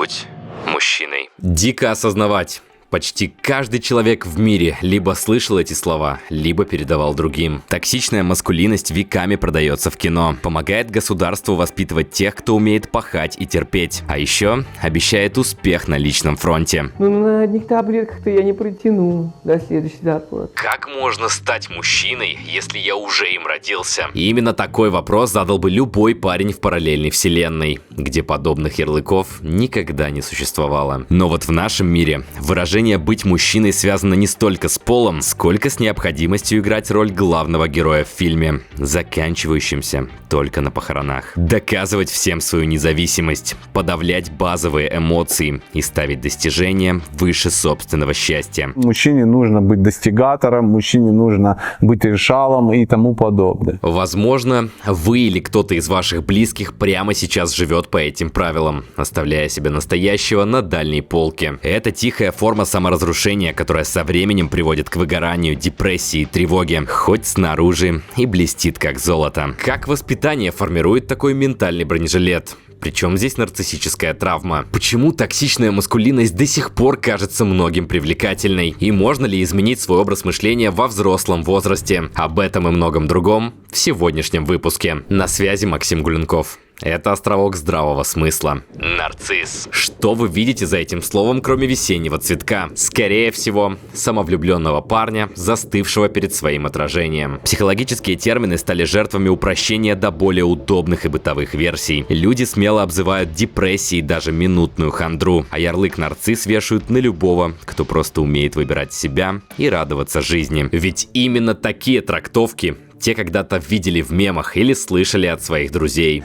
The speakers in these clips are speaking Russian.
будь мужчиной. Дико осознавать. Почти каждый человек в мире либо слышал эти слова, либо передавал другим. Токсичная маскулинность веками продается в кино. Помогает государству воспитывать тех, кто умеет пахать и терпеть. А еще обещает успех на личном фронте. На одних таблетках-то я не протяну до следующей зарплаты. Как можно стать мужчиной, если я уже им родился? И именно такой вопрос задал бы любой парень в параллельной вселенной, где подобных ярлыков никогда не существовало. Но вот в нашем мире выражение «быть мужчиной» связано не столько с полом, сколько с необходимостью играть роль главного героя в фильме, заканчивающимся только на похоронах. Доказывать всем свою независимость, подавлять базовые эмоции и ставить достижения выше собственного счастья. Мужчине нужно быть достигатором, мужчине нужно быть решалом и тому подобное. Возможно, вы или кто-то из ваших близких прямо сейчас живет по этим правилам, оставляя себя настоящего на дальней полке. Это тихая форма саморазрушения, которая со временем приводит к выгоранию, депрессии, тревоге, хоть снаружи и блестит как золото. Как воспитание формирует такой ментальный бронежилет? Причем здесь нарциссическая травма? Почему токсичная маскулинность до сих пор кажется многим привлекательной? И можно ли изменить свой образ мышления во взрослом возрасте? Об этом и многом другом в сегодняшнем выпуске. На связи Максим Гуленков. Это островок здравого смысла. Нарцисс. Что вы видите за этим словом, кроме весеннего цветка? Скорее всего, самовлюбленного парня, застывшего перед своим отражением. Психологические термины стали жертвами упрощения до более удобных и бытовых версий. Люди смело обзывают депрессией даже минутную хандру, а ярлык нарцисс вешают на любого, кто просто умеет выбирать себя и радоваться жизни. Ведь именно такие трактовки те когда-то видели в мемах или слышали от своих друзей.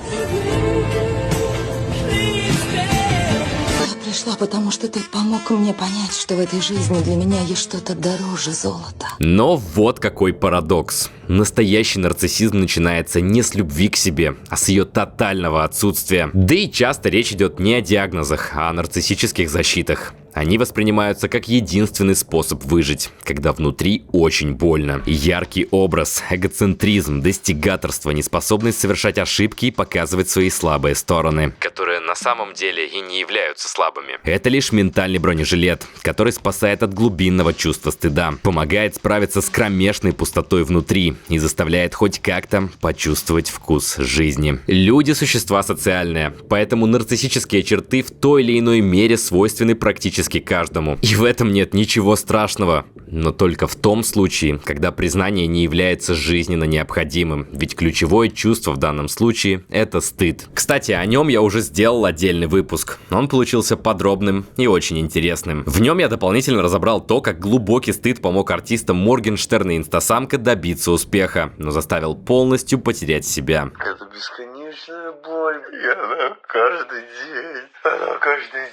Я пришла, потому что ты помог мне понять, что в этой жизни для меня есть что-то дороже золота. Но вот какой парадокс. Настоящий нарциссизм начинается не с любви к себе, а с ее тотального отсутствия. Да и часто речь идет не о диагнозах, а о нарциссических защитах. Они воспринимаются как единственный способ выжить, когда внутри очень больно. Яркий образ, эгоцентризм, достигаторство, неспособность совершать ошибки и показывать свои слабые стороны, которые на самом деле и не являются слабыми. Это лишь ментальный бронежилет, который спасает от глубинного чувства стыда, помогает справиться с кромешной пустотой внутри и заставляет хоть как-то почувствовать вкус жизни. Люди – существа социальные, поэтому нарциссические черты в той или иной мере свойственны практически каждому. И в этом нет ничего страшного. Но только в том случае, когда признание не является жизненно необходимым. Ведь ключевое чувство в данном случае – это стыд. Кстати, о нем я уже сделал отдельный выпуск. Он получился подробным и очень интересным. В нем я дополнительно разобрал то, как глубокий стыд помог артистам Моргенштерн и Инстасамка добиться успеха, но заставил полностью потерять себя. Это бесконечная боль, и она каждый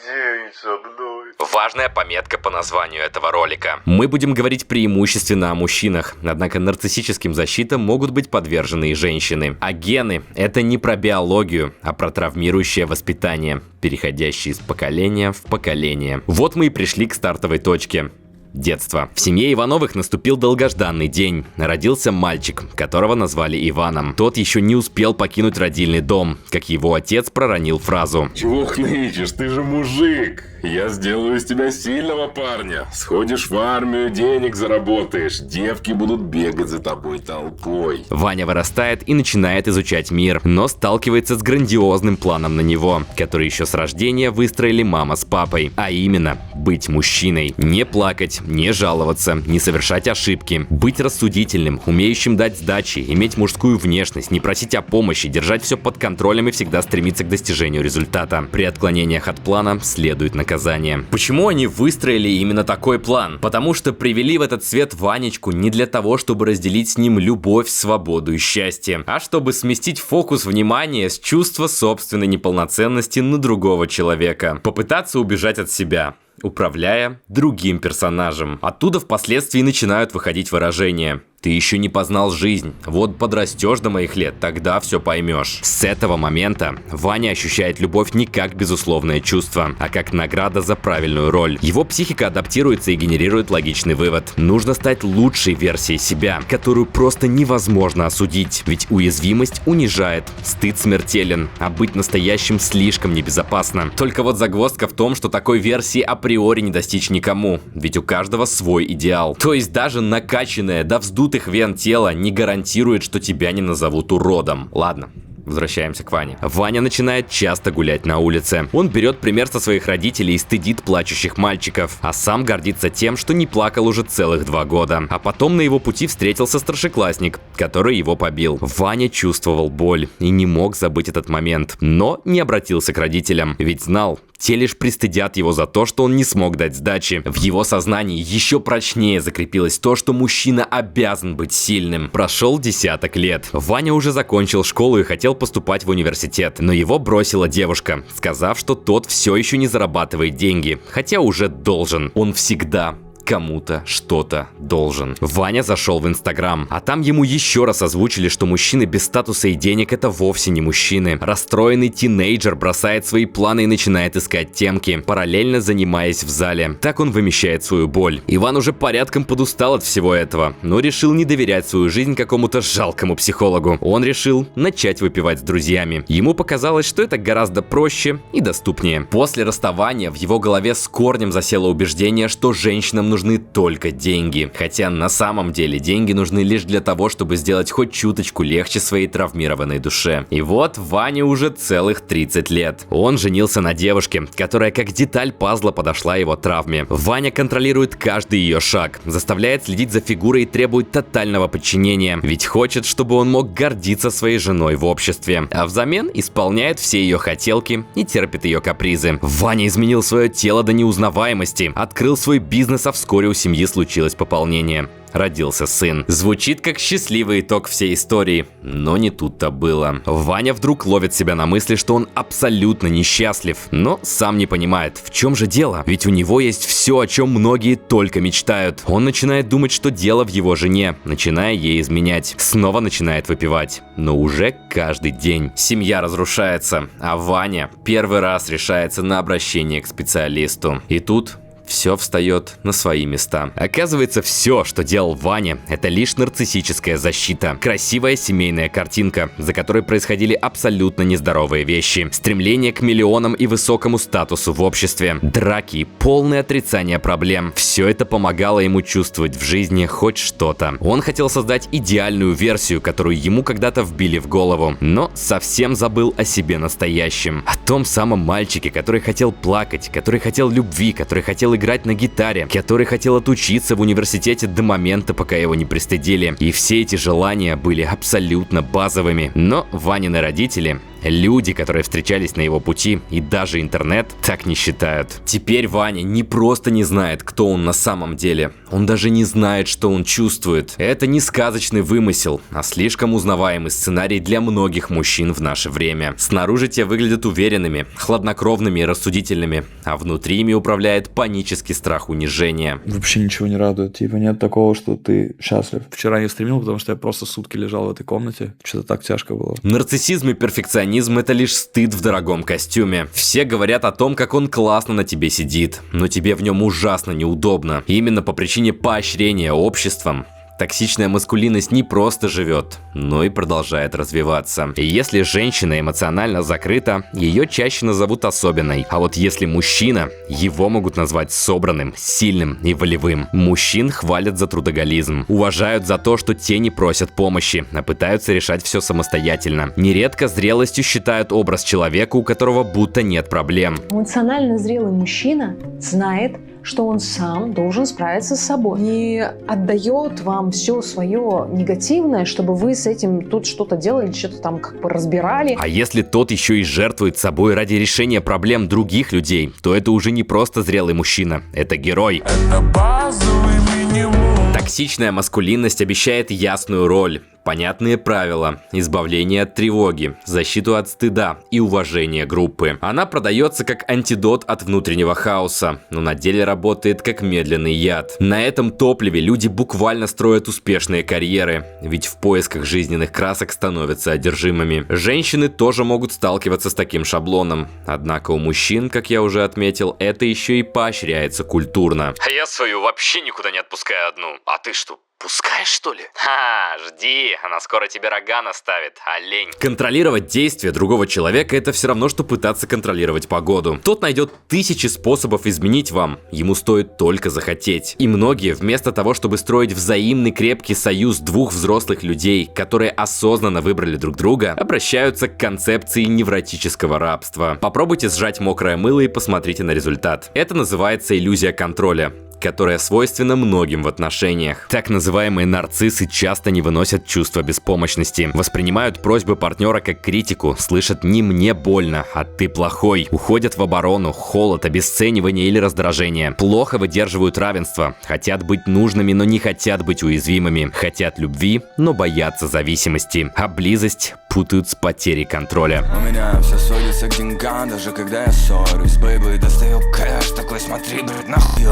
день со мной. Важная пометка по названию этого ролика. Мы будем говорить преимущественно о мужчинах, однако нарциссическим защитам могут быть подвержены и женщины. А гены – это не про биологию, а про травмирующее воспитание, переходящее из поколения в поколение. Вот мы и пришли к стартовой точке. Детство. В семье Ивановых наступил долгожданный день. Родился мальчик, которого назвали Иваном. Тот еще не успел покинуть родильный дом, как его отец проронил фразу: «Чего хнычешь? Ты же мужик! Я сделаю из тебя сильного парня. Сходишь в армию, денег заработаешь. Девки будут бегать за тобой толпой». Ваня вырастает и начинает изучать мир, но сталкивается с грандиозным планом на него, который еще с рождения выстроили мама с папой. А именно, быть мужчиной. Не плакать, не жаловаться, не совершать ошибки. Быть рассудительным, умеющим дать сдачи, иметь мужскую внешность, не просить о помощи, держать все под контролем и всегда стремиться к достижению результата. При отклонениях от плана следует наказание. Почему они выстроили именно такой план? Потому что привели в этот свет Ванечку не для того, чтобы разделить с ним любовь, свободу и счастье, а чтобы сместить фокус внимания с чувства собственной неполноценности на другого человека. Попытаться убежать от себя, управляя другим персонажем. Оттуда впоследствии начинают выходить выражения: Ты еще не познал жизнь. Вот подрастешь до моих лет, тогда все поймешь. С этого момента Ваня ощущает любовь не как безусловное чувство, а как награда за правильную роль. Его психика адаптируется и генерирует логичный вывод. Нужно стать лучшей версией себя, которую просто невозможно осудить. Ведь уязвимость унижает, стыд смертелен, а быть настоящим слишком небезопасно. Только вот загвоздка в том, что такой версии априори не достичь никому. Ведь у каждого свой идеал. То есть даже накачанное до вздутых вен тела не гарантирует, что тебя не назовут уродом. Ладно. Возвращаемся к Ване. Ваня начинает часто гулять на улице. Он берет пример со своих родителей и стыдит плачущих мальчиков, а сам гордится тем, что не плакал уже целых 2 года. А потом на его пути встретился старшеклассник, который его побил. Ваня чувствовал боль и не мог забыть этот момент, но не обратился к родителям, ведь знал, те лишь пристыдят его за то, что он не смог дать сдачи. В его сознании еще прочнее закрепилось то, что мужчина обязан быть сильным. Прошел десяток лет. Ваня уже закончил школу и хотел поступать в университет, но его бросила девушка, сказав, что тот все еще не зарабатывает деньги, хотя уже должен. Он всегда кому-то что-то должен. Ваня зашел в Инстаграм, а там ему еще раз озвучили, что мужчины без статуса и денег — это вовсе не мужчины. Расстроенный тинейджер бросает свои планы и начинает искать темки, параллельно занимаясь в зале. Так он вымещает свою боль. Иван уже порядком подустал от всего этого, но решил не доверять свою жизнь какому-то жалкому психологу. Он решил начать выпивать с друзьями. Ему показалось, что это гораздо проще и доступнее. После расставания в его голове с корнем засело убеждение, что женщинам нужны только деньги. Хотя на самом деле деньги нужны лишь для того, чтобы сделать хоть чуточку легче своей травмированной душе. И вот Ване уже целых 30 лет. Он женился на девушке, которая как деталь пазла подошла его травме. Ваня контролирует каждый ее шаг, заставляет следить за фигурой и требует тотального подчинения. Ведь хочет, чтобы он мог гордиться своей женой в обществе. А взамен исполняет все ее хотелки и терпит ее капризы. Ваня изменил свое тело до неузнаваемости, открыл свой бизнес, а вскоре у семьи случилось пополнение. Родился сын. Звучит как счастливый итог всей истории, но не тут-то было. Ваня вдруг ловит себя на мысли, что он абсолютно несчастлив, но сам не понимает, в чем же дело, ведь у него есть все, о чем многие только мечтают. Он начинает думать, что дело в его жене, начиная ей изменять. Снова начинает выпивать, но уже каждый день. Семья разрушается, а Ваня первый раз решается на обращение к специалисту. И тут все встает на свои места. Оказывается, все, что делал Ваня, это лишь нарциссическая защита. Красивая семейная картинка, за которой происходили абсолютно нездоровые вещи. Стремление к миллионам и высокому статусу в обществе. Драки, полное отрицание проблем. Все это помогало ему чувствовать в жизни хоть что-то. Он хотел создать идеальную версию, которую ему когда-то вбили в голову, но совсем забыл о себе настоящем. О том самом мальчике, который хотел плакать, который хотел любви, который хотел играть на гитаре, который хотел отучиться в университете до момента, пока его не пристыдили. И все эти желания были абсолютно базовыми. Но Ванины родители, люди, которые встречались на его пути, и даже интернет так не считают. Теперь Ваня не просто не знает, кто он на самом деле. Он даже не знает, что он чувствует. Это не сказочный вымысел, а слишком узнаваемый сценарий для многих мужчин в наше время. Снаружи те выглядят уверенными, хладнокровными и рассудительными, а внутри ими управляет панический страх унижения. Вообще ничего не радует. Типа нет такого, что ты счастлив. Вчера не стримил, потому что я просто сутки лежал в этой комнате. Что-то так тяжко было. Нарциссизм и перфекционизм — это лишь стыд в дорогом костюме. Все говорят о том, как он классно на тебе сидит, но тебе в нем ужасно неудобно. Именно по причине поощрения обществом токсичная маскулинность не просто живет, но и продолжает развиваться. И если женщина эмоционально закрыта, ее чаще назовут особенной. А вот если мужчина, его могут назвать собранным, сильным и волевым. Мужчин хвалят за трудоголизм, уважают за то, что те не просят помощи, а пытаются решать все самостоятельно. Нередко зрелостью считают образ человека, у которого будто нет проблем. Эмоционально зрелый мужчина знает, что он сам должен справиться с собой. Не отдает вам все свое негативное, чтобы вы с этим тут что-то делали, что-то там как бы разбирали. А если тот еще и жертвует собой ради решения проблем других людей, то это уже не просто зрелый мужчина, это герой. Это базовый минимум. Токсичная маскулинность обещает ясную роль. понятные правила, избавление от тревоги, защиту от стыда и уважение группы. Она продается как антидот от внутреннего хаоса, но на деле работает как медленный яд. На этом топливе люди буквально строят успешные карьеры, ведь в поисках жизненных красок становятся одержимыми. Женщины тоже могут сталкиваться с таким шаблоном, однако у мужчин, как я уже отметил, это еще и поощряется культурно. А я свою вообще никуда не отпускаю одну. А ты что, пускаешь, что ли? Ха, жди, она скоро тебе рога наставит, олень. Контролировать действия другого человека — это все равно, что пытаться контролировать погоду. Тот найдет тысячи способов изменить вам, ему стоит только захотеть. И многие, вместо того, чтобы строить взаимный крепкий союз двух взрослых людей, которые осознанно выбрали друг друга, обращаются к концепции невротического рабства. Попробуйте сжать мокрое мыло и посмотрите на результат. Это называется иллюзия контроля, которая свойственна многим в отношениях. Так называемые нарциссы часто не выносят чувство беспомощности, воспринимают просьбы партнера как критику, слышат «не мне больно, а ты плохой», уходят в оборону, холод, обесценивание или раздражение, плохо выдерживают равенство, хотят быть нужными, но не хотят быть уязвимыми, хотят любви, но боятся зависимости, а близость путают с потерей контроля. У меня все сводится к деньгам, даже когда я ссорюсь, бэйбы, достаю кэш, такой смотри, блядь, нахуй.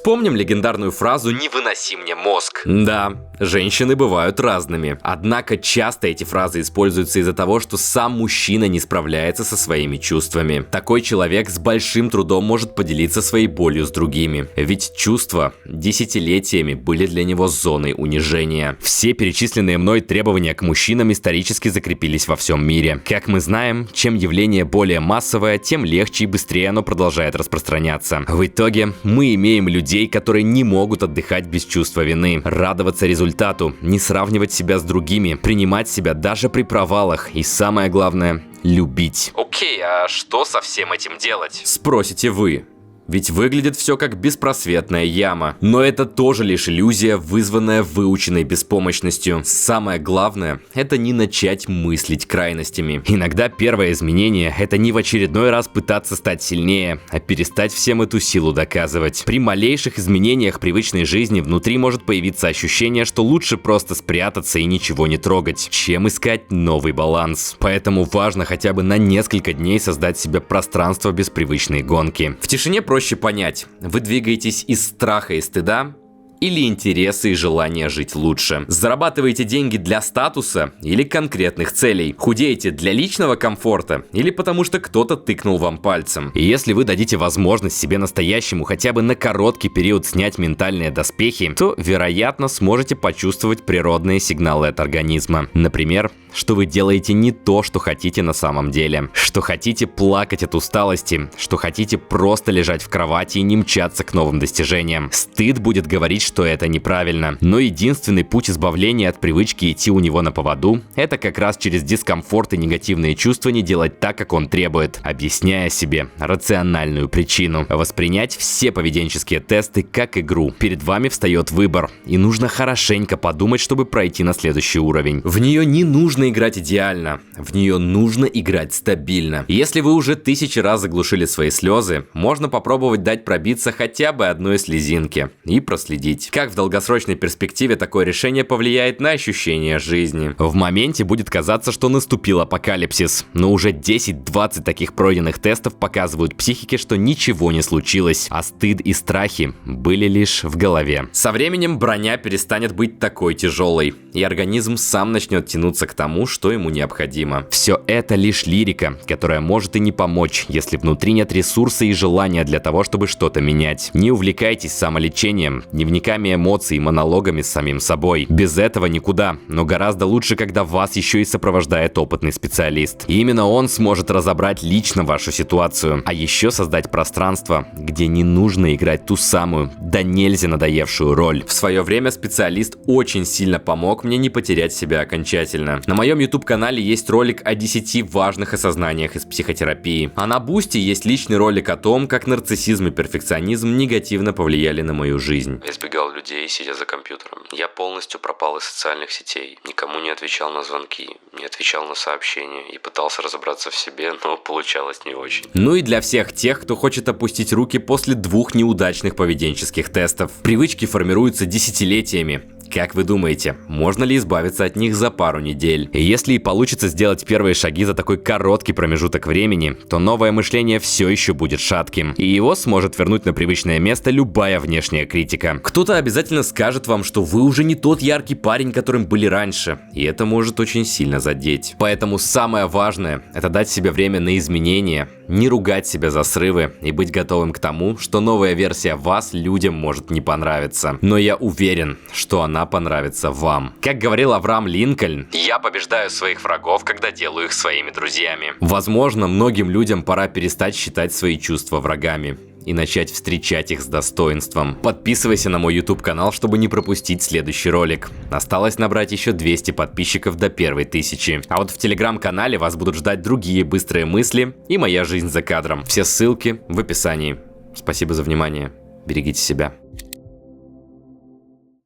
Вспомним легендарную фразу «не выноси мне мозг». Да, женщины бывают разными. Однако часто эти фразы используются из-за того, что сам мужчина не справляется со своими чувствами. Такой человек с большим трудом может поделиться своей болью с другими. Ведь чувства десятилетиями были для него зоной унижения. Все перечисленные мной требования к мужчинам исторически закрепились во всем мире. Как мы знаем, чем явление более массовое, тем легче и быстрее оно продолжает распространяться. В итоге мы имеем людей, которые не могут отдыхать без чувства вины, радоваться результату, не сравнивать себя с другими, принимать себя даже при провалах и, самое главное, любить. Окей, а что со всем этим делать? Спросите вы. Ведь выглядит все как беспросветная яма. Но это тоже лишь иллюзия, вызванная выученной беспомощностью. Самое главное — это не начать мыслить крайностями. Иногда первое изменение — это не в очередной раз пытаться стать сильнее, а перестать всем эту силу доказывать. При малейших изменениях привычной жизни внутри может появиться ощущение, что лучше просто спрятаться и ничего не трогать, чем искать новый баланс. Поэтому важно хотя бы на несколько дней создать себе пространство без привычной гонки. В тишине проще понять, вы двигаетесь из страха и стыда или интереса и желания жить лучше. Зарабатываете деньги для статуса или конкретных целей. Худеете для личного комфорта или потому что кто-то тыкнул вам пальцем. И если вы дадите возможность себе настоящему хотя бы на короткий период снять ментальные доспехи, то, вероятно, сможете почувствовать природные сигналы от организма. Например, что вы делаете не то, что хотите на самом деле. Что хотите плакать от усталости. Что хотите просто лежать в кровати и не мчаться к новым достижениям. Стыд будет говорить, что это неправильно. Но единственный путь избавления от привычки идти у него на поводу — это как раз через дискомфорт и негативные чувства не делать так, как он требует, объясняя себе рациональную причину. Воспринять все поведенческие тесты как игру. Перед вами встает выбор, и нужно хорошенько подумать, чтобы пройти на следующий уровень. В нее не нужно играть идеально, в нее нужно играть стабильно. Если вы уже 1000 раз заглушили свои слезы, можно попробовать дать пробиться хотя бы одной слезинке и проследить, как в долгосрочной перспективе такое решение повлияет на ощущение жизни. В моменте будет казаться, что наступил апокалипсис, но уже 10-20 таких пройденных тестов показывают психике, что ничего не случилось, а стыд и страхи были лишь в голове. Со временем броня перестанет быть такой тяжелой, и организм сам начнет тянуться к тому, что ему необходимо. Все это лишь лирика, которая может и не помочь, если внутри нет ресурса и желания для того, чтобы что-то менять. Не увлекайтесь самолечением, дневниками эмоций и монологами с самим собой. Без этого никуда, но гораздо лучше, когда вас еще и сопровождает опытный специалист. И именно он сможет разобрать лично вашу ситуацию, а еще создать пространство, где не нужно играть ту самую, да нельзя надоевшую роль. В свое время специалист очень сильно помог мне не потерять себя окончательно. На моем YouTube-канале есть ролик о 10 важных осознаниях из психотерапии. А на Бусти есть личный ролик о том, как нарциссизм и перфекционизм негативно повлияли на мою жизнь. Избегал людей, сидя за компьютером. Я полностью пропал из социальных сетей. Никому не отвечал на звонки, не отвечал на сообщения и пытался разобраться в себе, но получалось не очень. Ну и для всех тех, кто хочет опустить руки после 2 неудачных поведенческих тестов. Привычки формируются десятилетиями. Как вы думаете, можно ли избавиться от них за пару недель? И если и получится сделать первые шаги за такой короткий промежуток времени, то новое мышление все еще будет шатким, и его сможет вернуть на привычное место любая внешняя критика. Кто-то обязательно скажет вам, что вы уже не тот яркий парень, которым были раньше, и это может очень сильно задеть. Поэтому самое важное – это дать себе время на изменения, не ругать себя за срывы и быть готовым к тому, что новая версия вас людям может не понравиться. Но я уверен, что она понравится вам. Как говорил Авраам Линкольн, «Я побеждаю своих врагов, когда делаю их своими друзьями». Возможно, многим людям пора перестать считать свои чувства врагами и начать встречать их с достоинством. Подписывайся на мой YouTube канал, чтобы не пропустить следующий ролик. Осталось набрать еще 200 подписчиков до первой 1000. А вот в телеграм-канале вас будут ждать другие быстрые мысли и моя жизнь за кадром. Все ссылки в описании. Спасибо за внимание. Берегите себя.